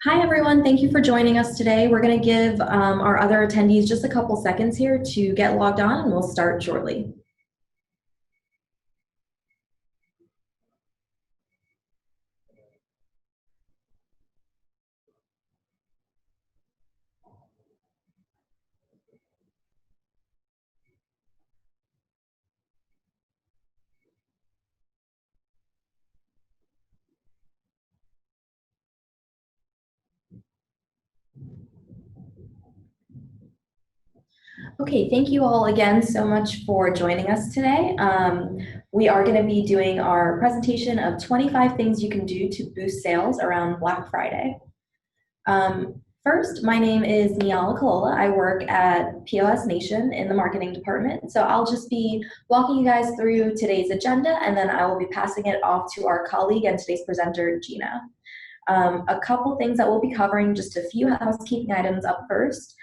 Hi, everyone. Thank you for joining us today. We're going to give our other attendees just a couple seconds here to get logged on, and we'll start shortly. Okay, thank you all again so much for joining us today. We are going to be doing our presentation of 25 things you can do to boost sales around Black Friday. First, my name is Niala Kalola. I work at POS Nation in the marketing department. So I'll just be walking you guys through today's agenda, and then I will be passing it off to our colleague and today's presenter, Gina. A couple things that we'll be covering, just a few housekeeping items up first.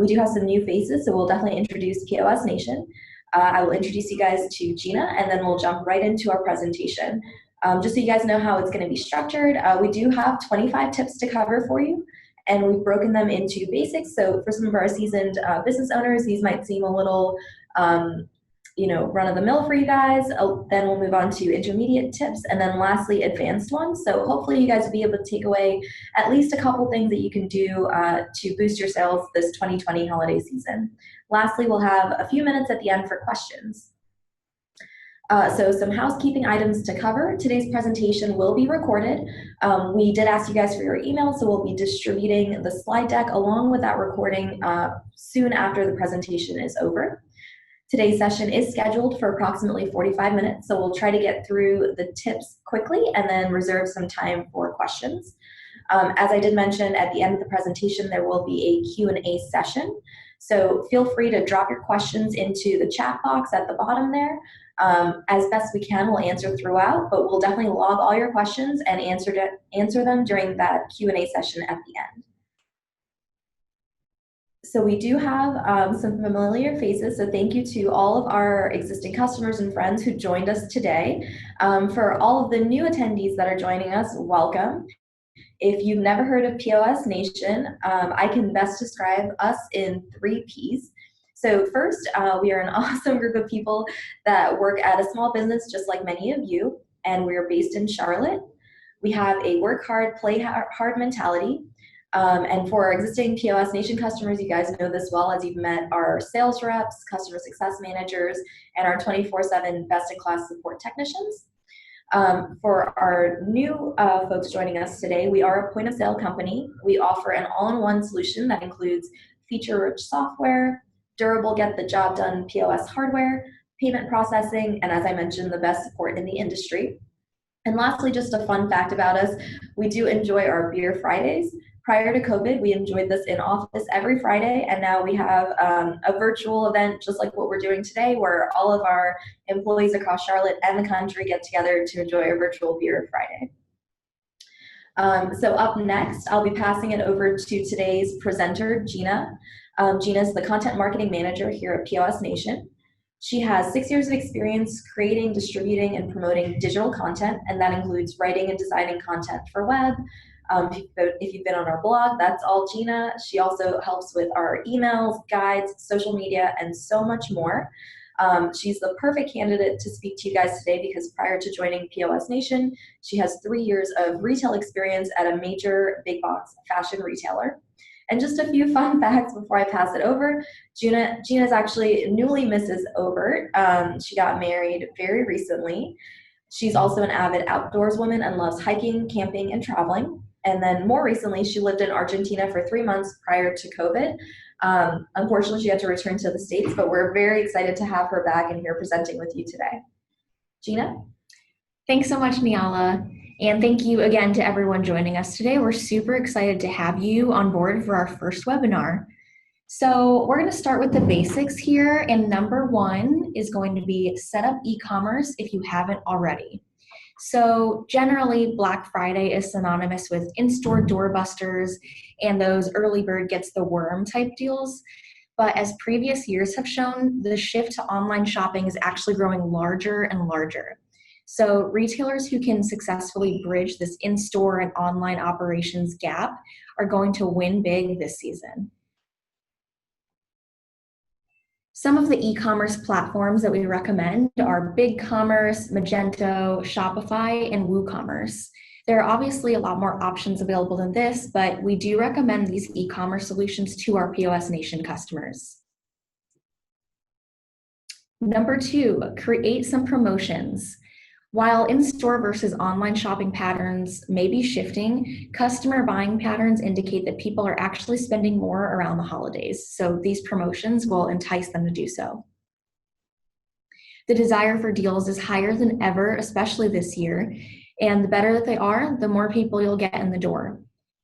We do have some new faces, so we'll definitely introduce POS Nation. I will introduce you guys to Gina, and then we'll jump right into our presentation. Just so you guys know how it's going to be structured, we do have 25 tips to cover for you, and we've broken them into basics. So for some of our seasoned business owners, these might seem a little run-of-the-mill for you guys. Then we'll move on to intermediate tips, and then lastly, advanced ones. So hopefully you guys will be able to take away at least a couple things that you can do to boost your sales this 2020 holiday season. Lastly, we'll have a few minutes at the end for questions. So some housekeeping items to cover. Today's presentation will be recorded. We did ask you guys for your email, so we'll be distributing the slide deck along with that recording soon after the presentation is over. Today's session is scheduled for approximately 45 minutes, so we'll try to get through the tips quickly and then reserve some time for questions. As I did mention, at the end of the presentation, there will be a Q&A session. So feel free to drop your questions into the chat box at the bottom there. As best we can, we'll answer throughout, but we'll definitely log all your questions and answer them during that Q&A session at the end. So we do have some familiar faces, so thank you to all of our existing customers and friends who joined us today. For all of the new attendees that are joining us, welcome. If you've never heard of POS Nation, I can best describe us in 3 Ps. So first, we are an awesome group of people that work at a small business just like many of you, and we're based in Charlotte. We have a work hard, play hard mentality. And for our existing POS Nation customers, you guys know this well as you've met our sales reps, customer success managers, and our 24/7 best-in-class support technicians. For our new folks joining us today, we are a point-of-sale company. We offer an all-in-one solution that includes feature-rich software, durable get-the-job-done POS hardware, payment processing, and as I mentioned, the best support in the industry. And lastly, just a fun fact about us, we do enjoy our Beer Fridays. Prior to COVID, we enjoyed this in office every Friday, and now we have a virtual event just like what we're doing today, where all of our employees across Charlotte and the country get together to enjoy a virtual Beer Friday. So up next, I'll be passing it over to today's presenter, Gina. Gina is the Content Marketing Manager here at POS Nation. She has 6 years of experience creating, distributing, and promoting digital content, and that includes writing and designing content for web. If you've been on our blog, that's all Gina. She also helps with our emails, guides, social media, and so much more. She's the perfect candidate to speak to you guys today because prior to joining POS Nation, she has 3 years of retail experience at a major big box fashion retailer. And just a few fun facts before I pass it over. Gina's actually newly Mrs. Obert. She got married very recently. She's also an avid outdoors woman and loves hiking, camping, and traveling. And then more recently, she lived in Argentina for 3 months prior to COVID. Unfortunately, she had to return to the States, but we're very excited to have her back and here presenting with you today. Gina? Thanks so much, Niala. And thank you again to everyone joining us today. We're super excited to have you on board for our first webinar. So we're going to start with the basics here. And number 1 is going to be set up e-commerce if you haven't already. So generally, Black Friday is synonymous with in-store doorbusters and those early bird gets the worm type deals. But as previous years have shown, the shift to online shopping is actually growing larger and larger. So retailers who can successfully bridge this in-store and online operations gap are going to win big this season. Some of the e-commerce platforms that we recommend are BigCommerce, Magento, Shopify, and WooCommerce. There are obviously a lot more options available than this, but we do recommend these e-commerce solutions to our POS Nation customers. Number 2, create some promotions. While in-store versus online shopping patterns may be shifting, customer buying patterns indicate that people are actually spending more around the holidays, so these promotions will entice them to do so. The desire for deals is higher than ever, especially this year, and the better that they are, the more people you'll get in the door.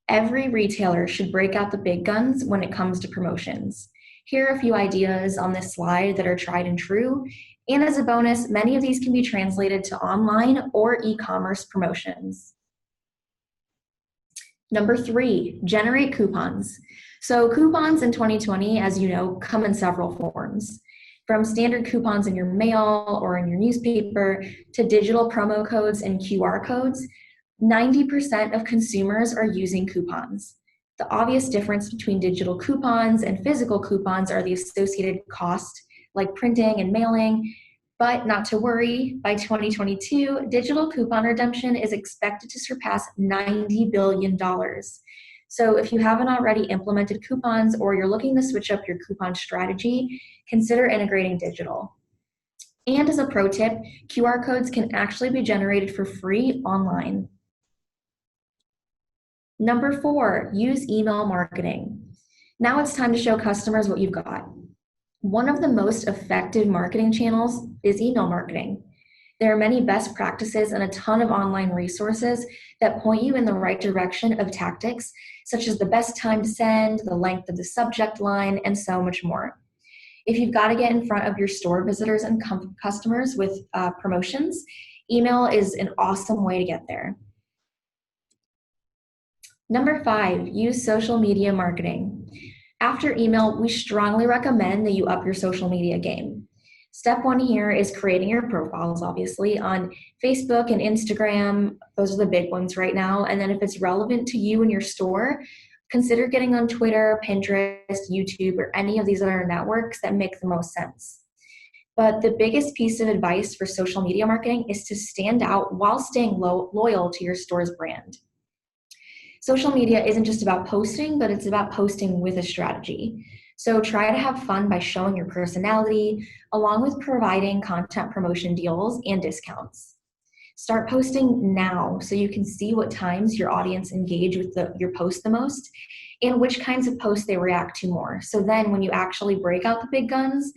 Every retailer should break out the big guns when it comes to promotions. Here are a few ideas on this slide that are tried and true. And as a bonus, many of these can be translated to online or e-commerce promotions. Number 3, generate coupons. So coupons in 2020, as you know, come in several forms. From standard coupons in your mail or in your newspaper to digital promo codes and QR codes, 90% of consumers are using coupons. The obvious difference between digital coupons and physical coupons are the associated cost, like printing and mailing, but not to worry, by 2022, digital coupon redemption is expected to surpass $90 billion. So if you haven't already implemented coupons or you're looking to switch up your coupon strategy, consider integrating digital. And as a pro tip, QR codes can actually be generated for free online. Number 4, use email marketing. Now it's time to show customers what you've got. One of the most effective marketing channels is email marketing. There are many best practices and a ton of online resources that point you in the right direction of tactics, such as the best time to send, the length of the subject line, and so much more. If you've got to get in front of your store visitors and customers with promotions, email is an awesome way to get there. Number 5, use social media marketing. After email, we strongly recommend that you up your social media game. Step 1 here is creating your profiles, obviously, on Facebook and Instagram. Those are the big ones right now. And then if it's relevant to you and your store, consider getting on Twitter, Pinterest, YouTube, or any of these other networks that make the most sense. But the biggest piece of advice for social media marketing is to stand out while staying loyal to your store's brand. Social media isn't just about posting, but it's about posting with a strategy. So try to have fun by showing your personality, along with providing content promotion deals and discounts. Start posting now so you can see what times your audience engage with your post the most and which kinds of posts they react to more. So then when you actually break out the big guns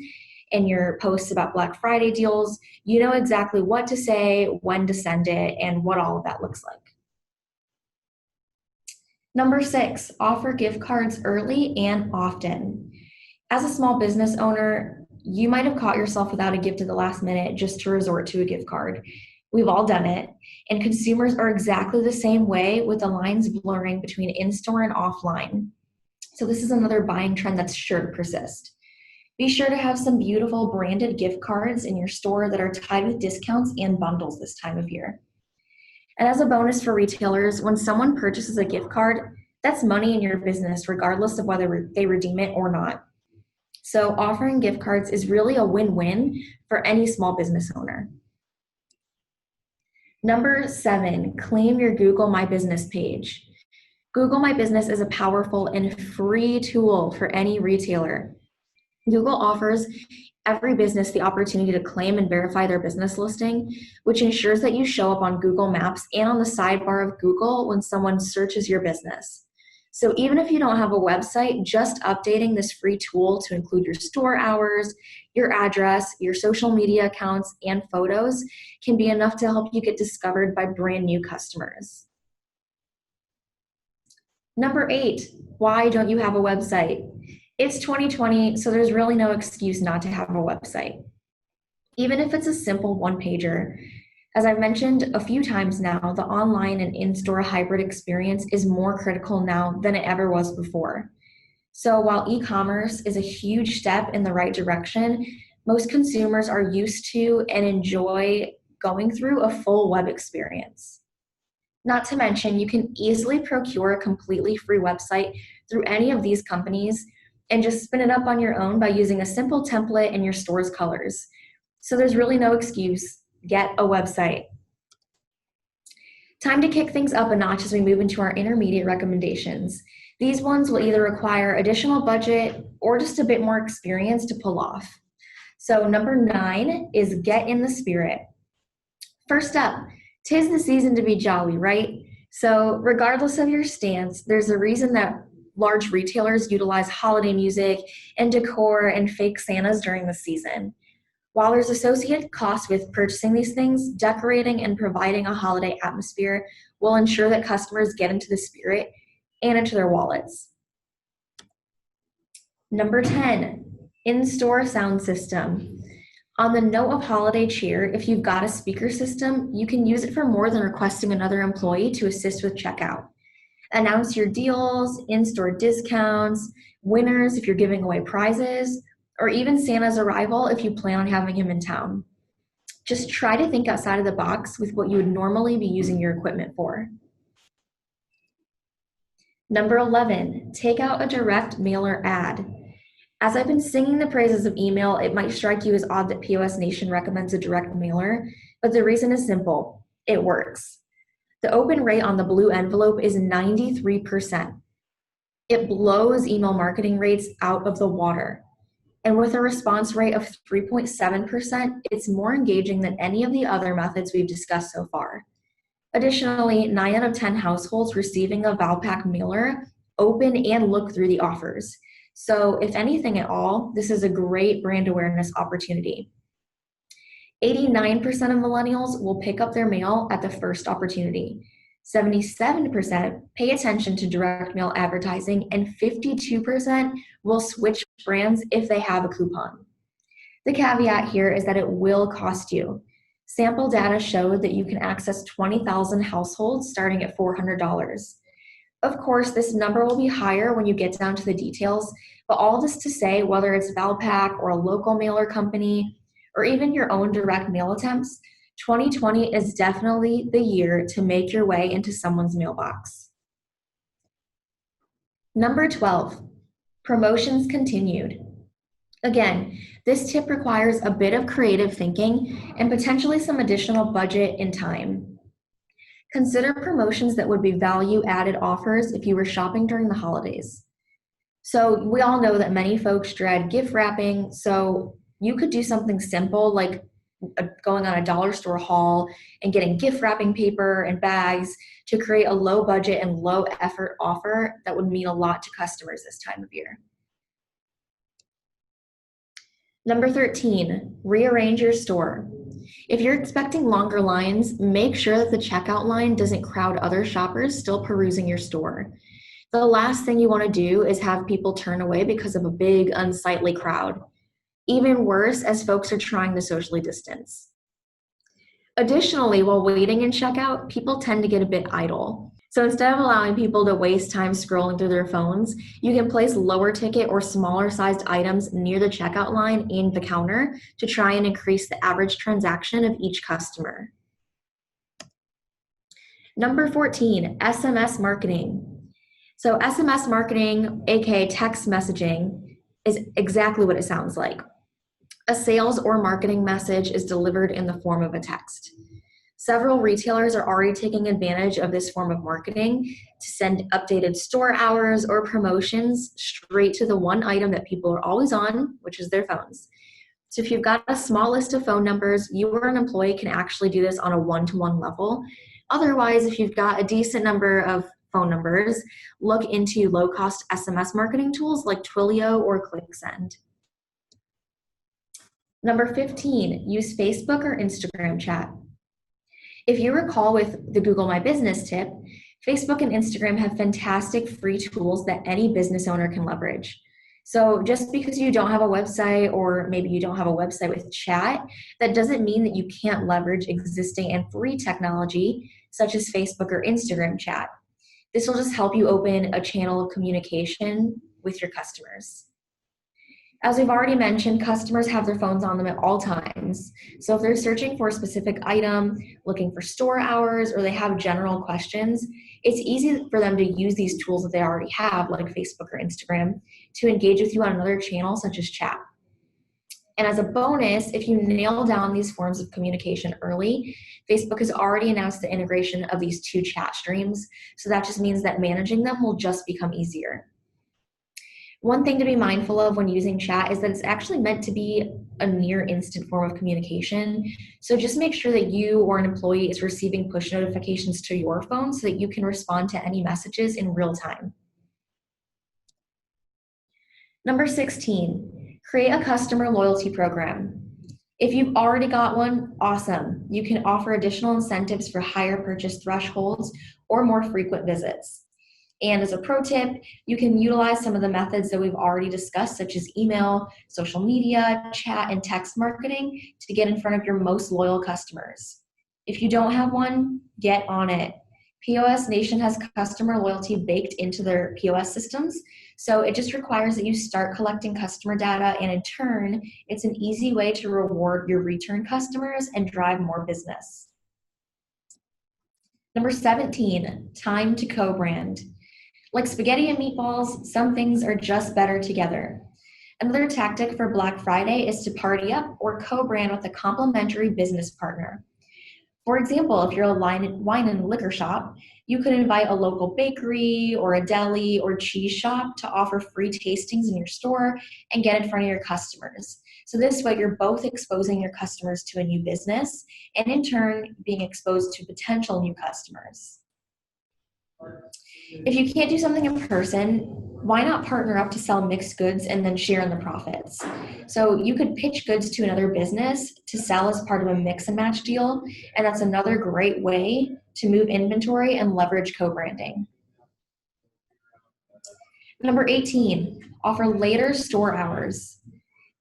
in your posts about Black Friday deals, you know exactly what to say, when to send it, and what all of that looks like. Number 6, offer gift cards early and often. As a small business owner, you might have caught yourself without a gift at the last minute just to resort to a gift card. We've all done it, and consumers are exactly the same way, with the lines blurring between in-store and offline. So this is another buying trend that's sure to persist. Be sure to have some beautiful branded gift cards in your store that are tied with discounts and bundles this time of year. And as a bonus for retailers, when someone purchases a gift card, that's money in your business, regardless of whether they redeem it or not. So offering gift cards is really a win-win for any small business owner. Number 7, claim your Google My Business page. Google My Business is a powerful and free tool for any retailer. Google offers every business the opportunity to claim and verify their business listing, which ensures that you show up on Google Maps and on the sidebar of Google when someone searches your business. So even if you don't have a website, just updating this free tool to include your store hours, your address, your social media accounts, and photos can be enough to help you get discovered by brand new customers. Number 8, why don't you have a website? It's 2020, so there's really no excuse not to have a website. Even if it's a simple one-pager, as I've mentioned a few times now, the online and in-store hybrid experience is more critical now than it ever was before. So while e-commerce is a huge step in the right direction, most consumers are used to and enjoy going through a full web experience. Not to mention, you can easily procure a completely free website through any of these companies and just spin it up on your own by using a simple template in your store's colors. So there's really no excuse. Get a website. Time to kick things up a notch as we move into our intermediate recommendations. These ones will either require additional budget or just a bit more experience to pull off. So number 9 is get in the spirit. First up, 'tis the season to be jolly, right? So regardless of your stance, there's a reason that large retailers utilize holiday music and decor and fake Santas during the season. While there's associated costs with purchasing these things, decorating and providing a holiday atmosphere will ensure that customers get into the spirit and into their wallets. Number 10, in-store sound system. On the note of holiday cheer, if you've got a speaker system, you can use it for more than requesting another employee to assist with checkout. Announce your deals, in-store discounts, winners if you're giving away prizes, or even Santa's arrival if you plan on having him in town. Just try to think outside of the box with what you would normally be using your equipment for. Number 11, take out a direct mailer ad. As I've been singing the praises of email, it might strike you as odd that POS Nation recommends a direct mailer, but the reason is simple. It works. The open rate on the blue envelope is 93%. It blows email marketing rates out of the water. And with a response rate of 3.7%, it's more engaging than any of the other methods we've discussed so far. Additionally, 9 out of 10 households receiving a Valpak mailer open and look through the offers. So if anything at all, this is a great brand awareness opportunity. 89% of millennials will pick up their mail at the first opportunity. 77% pay attention to direct mail advertising, and 52% will switch brands if they have a coupon. The caveat here is that it will cost you. Sample data showed that you can access 20,000 households starting at $400. Of course, this number will be higher when you get down to the details, but all this to say, whether it's Valpak or a local mailer company, or even your own direct mail attempts, 2020 is definitely the year to make your way into someone's mailbox. Number 12, promotions continued. Again, this tip requires a bit of creative thinking and potentially some additional budget and time. Consider promotions that would be value-added offers if you were shopping during the holidays. So we all know that many folks dread gift wrapping, so you could do something simple like going on a dollar store haul and getting gift wrapping paper and bags to create a low budget and low effort offer that would mean a lot to customers this time of year. Number 13, rearrange your store. If you're expecting longer lines, make sure that the checkout line doesn't crowd other shoppers still perusing your store. The last thing you want to do is have people turn away because of a big, unsightly crowd. Even worse, as folks are trying to socially distance. Additionally, while waiting in checkout, people tend to get a bit idle. So instead of allowing people to waste time scrolling through their phones, you can place lower ticket or smaller sized items near the checkout line and the counter to try and increase the average transaction of each customer. Number 14, SMS marketing. So SMS marketing, aka text messaging, is exactly what it sounds like. A sales or marketing message is delivered in the form of a text. Several retailers are already taking advantage of this form of marketing to send updated store hours or promotions straight to the one item that people are always on, which is their phones. So if you've got a small list of phone numbers, you or an employee can actually do this on a one-to-one level. Otherwise, if you've got a decent number of phone numbers, look into low-cost SMS marketing tools like Twilio or ClickSend. Number 15, use Facebook or Instagram chat. If you recall with the Google My Business tip, Facebook and Instagram have fantastic free tools that any business owner can leverage. So just because you don't have a website, or maybe you don't have a website with chat, that doesn't mean that you can't leverage existing and free technology such as Facebook or Instagram chat. This will just help you open a channel of communication with your customers. As we've already mentioned, customers have their phones on them at all times. So if they're searching for a specific item, looking for store hours, or they have general questions, it's easy for them to use these tools that they already have, like Facebook or Instagram, to engage with you on another channel such as chat. And as a bonus, if you nail down these forms of communication early, Facebook has already announced the integration of these two chat streams. So that just means that managing them will just become easier. One thing to be mindful of when using chat is that it's actually meant to be a near instant form of communication. So just make sure that you or an employee is receiving push notifications to your phone so that you can respond to any messages in real time. Number 16, create a customer loyalty program. If you've already got one, awesome. You can offer additional incentives for higher purchase thresholds or more frequent visits. And as a pro tip, you can utilize some of the methods that we've already discussed, such as email, social media, chat, and text marketing to get in front of your most loyal customers. If you don't have one, get on it. POS Nation has customer loyalty baked into their POS systems, so it just requires that you start collecting customer data, and in turn, it's an easy way to reward your return customers and drive more business. Number 17, time to co-brand. Like spaghetti and meatballs, some things are just better together. Another tactic for Black Friday is to party up or co-brand with a complementary business partner. For example, if you're a wine and liquor shop, you could invite a local bakery or a deli or cheese shop to offer free tastings in your store and get in front of your customers. So this way you're both exposing your customers to a new business and in turn being exposed to potential new customers. If you can't do something in person, why not partner up to sell mixed goods and then share in the profits? So you could pitch goods to another business to sell as part of a mix and match deal, and that's another great way to move inventory and leverage co-branding. Number 18, offer later store hours.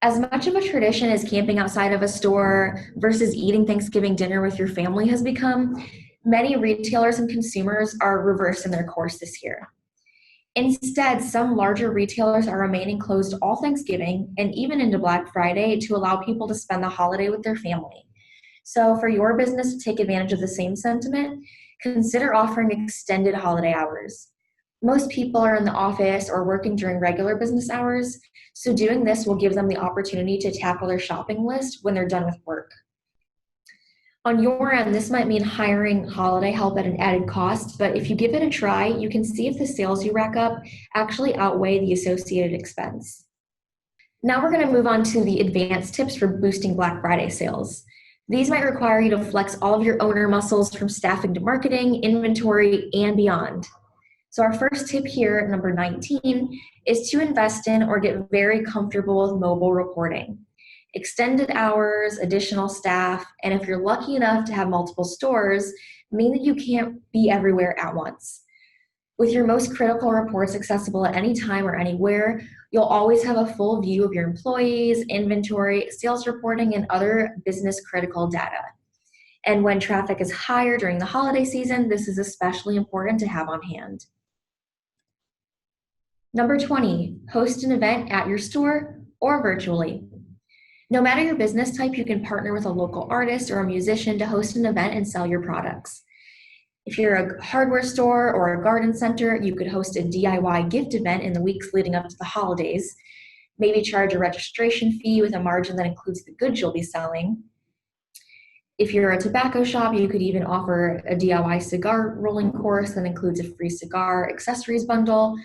As much of a tradition as camping outside of a store versus eating Thanksgiving dinner with your family has become, many retailers and consumers are reversing their course this year. Instead, some larger retailers are remaining closed all Thanksgiving and even into Black Friday to allow people to spend the holiday with their family. So for your business to take advantage of the same sentiment, consider offering extended holiday hours. Most people are in the office or working during regular business hours, so doing this will give them the opportunity to tackle their shopping list when they're done with work. On your end, this might mean hiring holiday help at an added cost, but if you give it a try, you can see if the sales you rack up actually outweigh the associated expense. Now we're going to move on to the advanced tips for boosting Black Friday sales. These might require you to flex all of your owner muscles from staffing to marketing, inventory, and beyond. So our first tip here, number 19, is to invest in or get very comfortable with mobile reporting. Extended hours, additional staff, and if you're lucky enough to have multiple stores, mean that you can't be everywhere at once. With your most critical reports accessible at any time or anywhere, you'll always have a full view of your employees, inventory, sales reporting, and other business critical data. And when traffic is higher during the holiday season, this is especially important to have on hand. Number 20, host an event at your store or virtually. No matter your business type, you can partner with a local artist or a musician to host an event and sell your products. If you're a hardware store or a garden center, you could host a DIY gift event in the weeks leading up to the holidays. Maybe charge a registration fee with a margin that includes the goods you'll be selling. If you're a tobacco shop, you could even offer a DIY cigar rolling course that includes a free cigar accessories bundle.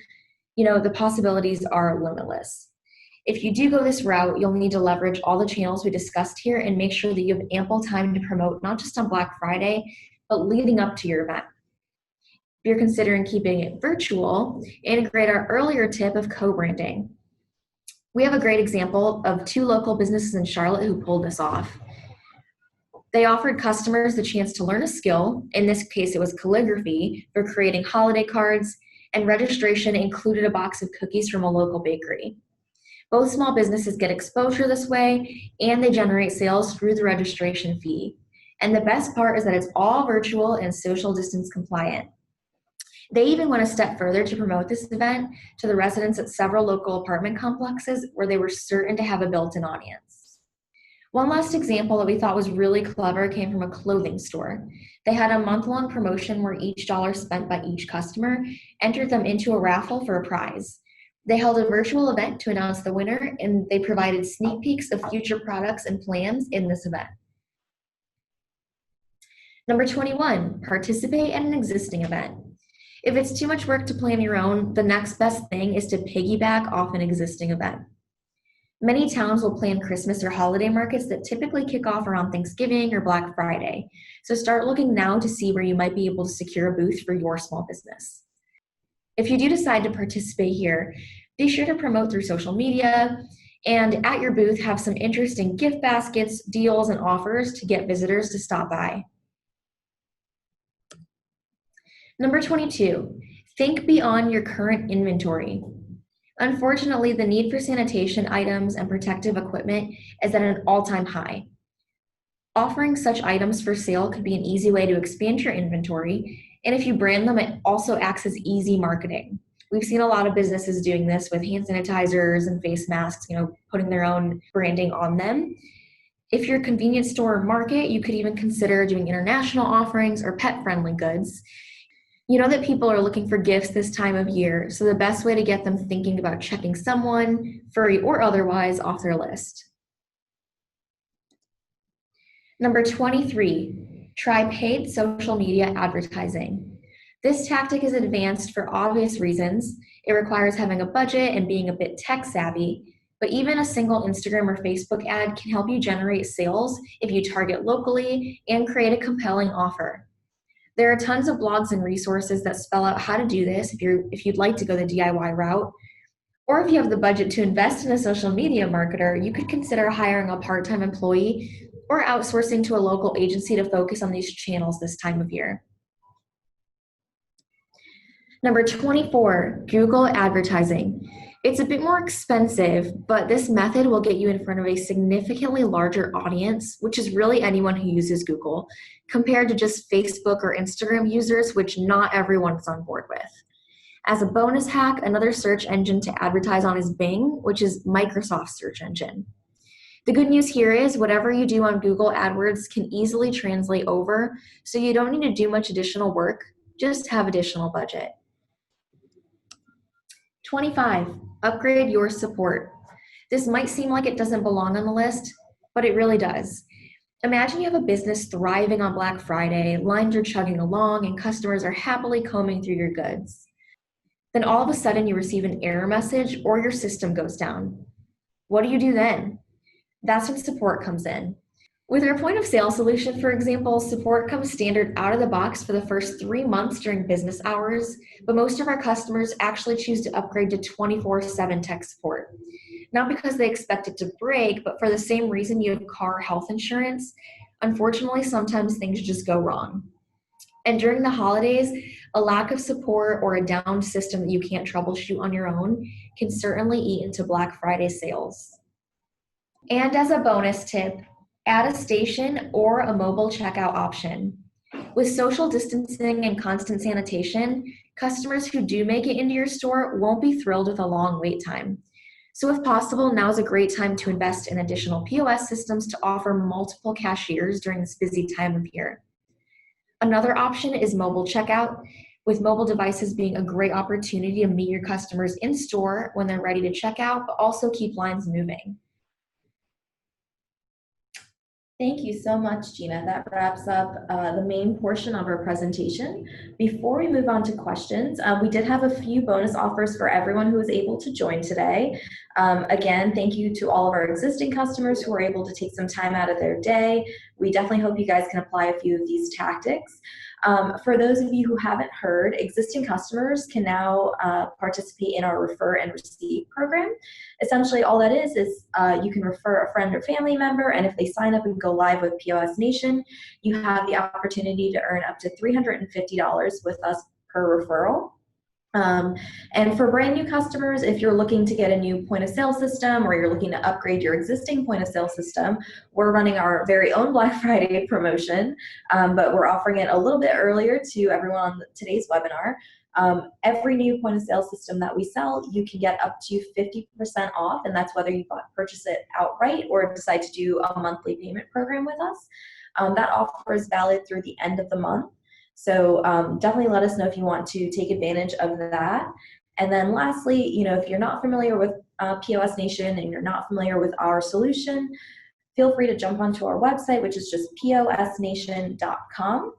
You know, the possibilities are limitless. If you do go this route, you'll need to leverage all the channels we discussed here and make sure that you have ample time to promote not just on Black Friday, but leading up to your event. If you're considering keeping it virtual, integrate our earlier tip of co-branding. We have a great example of two local businesses in Charlotte who pulled this off. They offered customers the chance to learn a skill. In this case, it was calligraphy for creating holiday cards, and registration included a box of cookies from a local bakery. Both small businesses get exposure this way, and they generate sales through the registration fee. And the best part is that it's all virtual and social distance compliant. They even went a step further to promote this event to the residents at several local apartment complexes where they were certain to have a built-in audience. One last example that we thought was really clever came from a clothing store. They had a month-long promotion where each dollar spent by each customer entered them into a raffle for a prize. They held a virtual event to announce the winner, and they provided sneak peeks of future products and plans in this event. Number 21, participate at an existing event. If it's too much work to plan your own, the next best thing is to piggyback off an existing event. Many towns will plan Christmas or holiday markets that typically kick off around Thanksgiving or Black Friday. So start looking now to see where you might be able to secure a booth for your small business. If you do decide to participate here, be sure to promote through social media, and at your booth have some interesting gift baskets, deals, and offers to get visitors to stop by. Number 22, think beyond your current inventory. Unfortunately, the need for sanitation items and protective equipment is at an all-time high. Offering such items for sale could be an easy way to expand your inventory, and if you brand them, it also acts as easy marketing. We've seen a lot of businesses doing this with hand sanitizers and face masks, putting their own branding on them. If you're a convenience store or market, you could even consider doing international offerings or pet-friendly goods. You know that people are looking for gifts this time of year, so the best way to get them thinking about checking someone, furry or otherwise, off their list. Number 23, try paid social media advertising. This tactic is advanced for obvious reasons. It requires having a budget and being a bit tech savvy, but even a single Instagram or Facebook ad can help you generate sales if you target locally and create a compelling offer. There are tons of blogs and resources that spell out how to do this if you'd like to go the DIY route. Or if you have the budget to invest in a social media marketer, you could consider hiring a part-time employee or outsourcing to a local agency to focus on these channels this time of year. Number 24, Google advertising. It's a bit more expensive, but this method will get you in front of a significantly larger audience, which is really anyone who uses Google, compared to just Facebook or Instagram users, which not everyone is on board with. As a bonus hack, another search engine to advertise on is Bing, which is Microsoft's search engine. The good news here is whatever you do on Google AdWords can easily translate over, so you don't need to do much additional work, just have additional budget. 25, upgrade your support. This might seem like it doesn't belong on the list, but it really does. Imagine you have a business thriving on Black Friday, lines are chugging along, and customers are happily combing through your goods. Then all of a sudden you receive an error message or your system goes down. What do you do then? That's when support comes in. With our point of sale solution, for example, support comes standard out of the box for the first 3 months during business hours, but most of our customers actually choose to upgrade to 24/7 tech support. Not because they expect it to break, but for the same reason you have car health insurance. Unfortunately, sometimes things just go wrong. And during the holidays, a lack of support or a down system that you can't troubleshoot on your own can certainly eat into Black Friday sales. And as a bonus tip, add a station or a mobile checkout option. With social distancing and constant sanitation, customers who do make it into your store won't be thrilled with a long wait time. So if possible, now is a great time to invest in additional POS systems to offer multiple cashiers during this busy time of year. Another option is mobile checkout, with mobile devices being a great opportunity to meet your customers in store when they're ready to check out, but also keep lines moving. Thank you so much, Gina. That wraps up the main portion of our presentation. Before we move on to questions, we did have a few bonus offers for everyone who was able to join today. Again, thank you to all of our existing customers who were able to take some time out of their day. We definitely hope you guys can apply a few of these tactics. For those of you who haven't heard, existing customers can now participate in our Refer and Receive program. Essentially, all that is you can refer a friend or family member, and if they sign up and go live with POS Nation, you have the opportunity to earn up to $350 with us per referral. Um, and for brand new customers, if you're looking to get a new point of sale system or you're looking to upgrade your existing point of sale system, we're running our very own Black Friday promotion, but we're offering it a little bit earlier to everyone on today's webinar. Every new point of sale system that we sell, you can get up to 50% off, and that's whether you purchase it outright or decide to do a monthly payment program with us. That offer is valid through the end of the month. So definitely let us know if you want to take advantage of that. And then lastly, if you're not familiar with POS Nation and you're not familiar with our solution, feel free to jump onto our website, which is just posnation.com.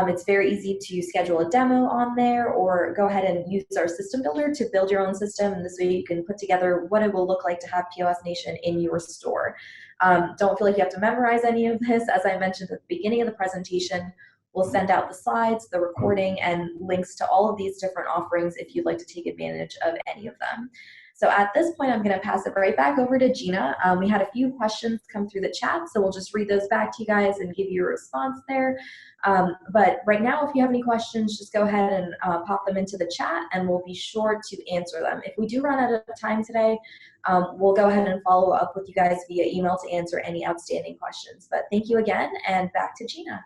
It's very easy to schedule a demo on there or go ahead and use our system builder to build your own system. And this way you can put together what it will look like to have POS Nation in your store. Don't feel like you have to memorize any of this. As I mentioned at the beginning of the presentation, we'll send out the slides, the recording, and links to all of these different offerings if you'd like to take advantage of any of them. So at this point, I'm going to pass it right back over to Gina. We had a few questions come through the chat, so we'll just read those back to you guys and give you a response there. But right now, if you have any questions, just go ahead and pop them into the chat, and we'll be sure to answer them. If we do run out of time today, we'll go ahead and follow up with you guys via email to answer any outstanding questions. But thank you again, and back to Gina.